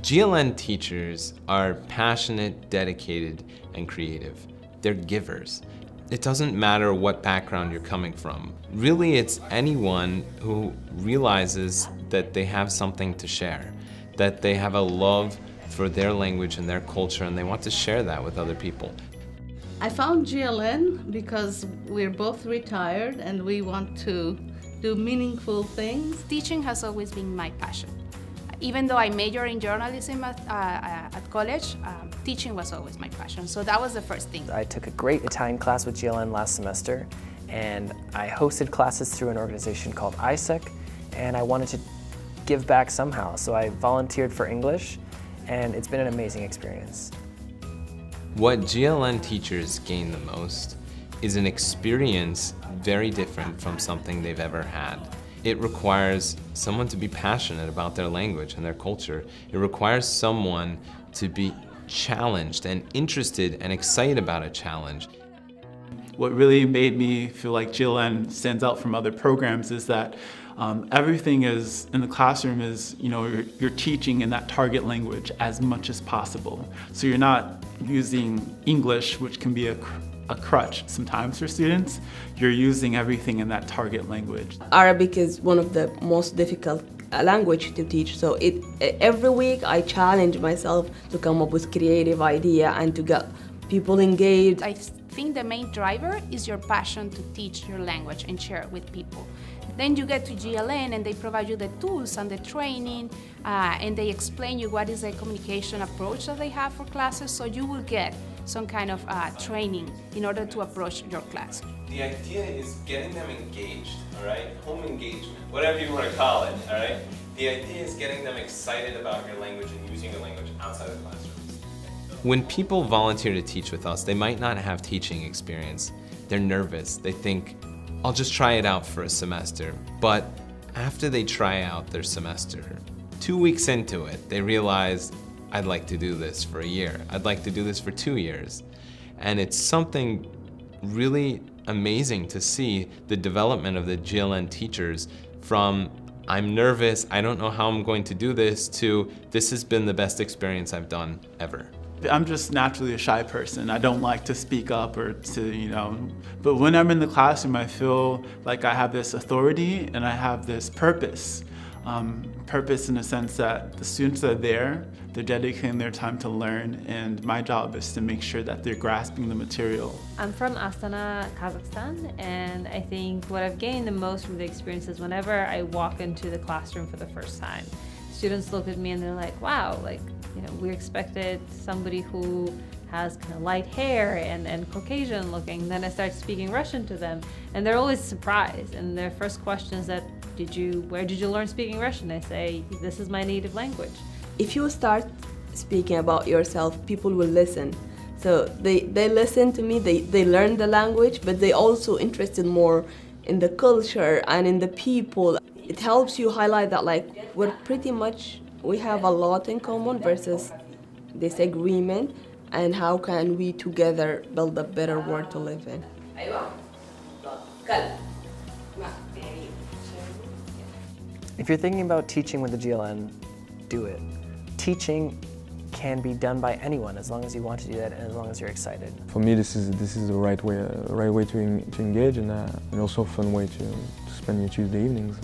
GLN teachers are passionate, dedicated, and creative. They're givers. It doesn't matter what background you're coming from. Really, it's anyone who realizes that they have something to share, that they have a love for their language and their culture, and they want to share that with other people. I found GLN because we're both retired and we want to do meaningful things. Teaching has always been my passion. Even though I majored in journalism at college, teaching was always my passion. So that was the first thing. I took a great Italian class with GLN last semester, and I hosted classes through an organization called ISEC, and I wanted to give back somehow. So I volunteered for English, and it's been an amazing experience. What GLN teachers gain the most is an experience very different from something they've ever had. It requires someone to be passionate about their language and their culture. It requires someone to be challenged and interested and excited about a challenge. What really made me feel like GLN stands out from other programs is that everything is in the classroom is, you're teaching in that target language as much as possible. So you're not using English, which can be a crutch sometimes for students. You're using everything in that target language. Arabic is one of the most difficult language to teach, so every week I challenge myself to come up with creative idea and to get people engaged. I think the main driver is your passion to teach your language and share it with people. Then you get to GLN and they provide you the tools and the training and they explain you what is the communication approach that they have for classes, so you will get some kind of training in order to approach your class. The idea is getting them engaged, all right? Home engagement, whatever you want to call it, all right? The idea is getting them excited about your language and using your language outside of classrooms. When people volunteer to teach with us, they might not have teaching experience. They're nervous. They think, I'll just try it out for a semester. But after they try out their semester, 2 weeks into it, they realize, I'd like to do this for a year. I'd like to do this for 2 years. And it's something really amazing to see the development of the GLN teachers from, I'm nervous, I don't know how I'm going to do this, to this has been the best experience I've done ever. I'm just naturally a shy person. I don't like to speak up or to, but when I'm in the classroom, I feel like I have this authority and I have this purpose. Purpose in the sense that the students are there, they're dedicating their time to learn, and my job is to make sure that they're grasping the material. I'm from Astana, Kazakhstan, and I think what I've gained the most from the experience is whenever I walk into the classroom for the first time, students look at me and they're like, wow, we expected somebody who has kind of light hair and Caucasian looking. Then I start speaking Russian to them, and they're always surprised. And their first question is that, where did you learn speaking Russian? I say, this is my native language. If you start speaking about yourself, people will listen. So they listen to me, they learn the language, but they also interested more in the culture and in the people. It helps you highlight that we have a lot in common versus disagreement, and how can we together build a better world to live in. If you're thinking about teaching with the GLN, do it. Teaching can be done by anyone as long as you want to do that and as long as you're excited. For me, this is the right way to engage, and also a fun way to spend your Tuesday evenings.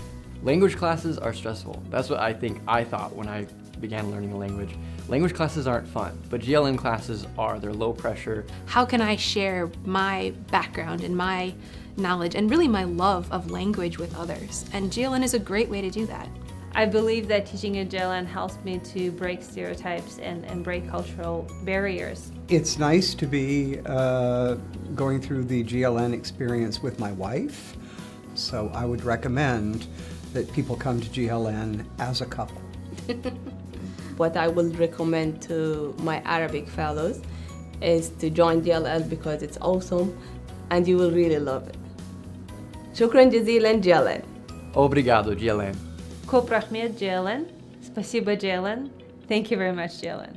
Language classes are stressful. That's what I thought when I began learning a language. Language classes aren't fun, but GLN classes are. They're low pressure. How can I share my background and my knowledge and really my love of language with others? And GLN is a great way to do that. I believe that teaching at GLN helps me to break stereotypes and break cultural barriers. It's nice to be going through the GLN experience with my wife, so I would recommend that people come to GLN as a couple. What I will recommend to my Arabic fellows is to join GLN because it's awesome and you will really love it. شكرا جزيلا GLN. Obrigado, GLN. Koprachmiet GLN. Spasiba GLN. Thank you very much, GLN.